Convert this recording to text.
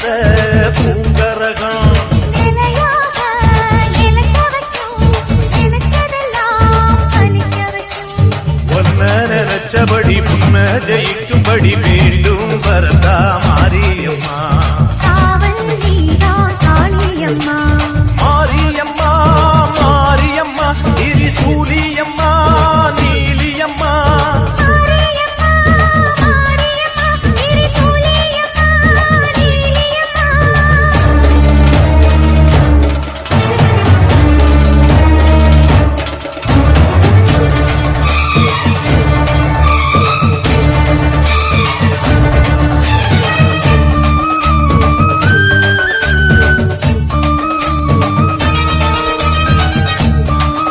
வந்த பூங்கரகம் நினைச்சபடி முன்ன ஜெயிக்கும்படி மீண்டும் வரதா மாரியம்மா. காவல் நீதான் காளியம்மா.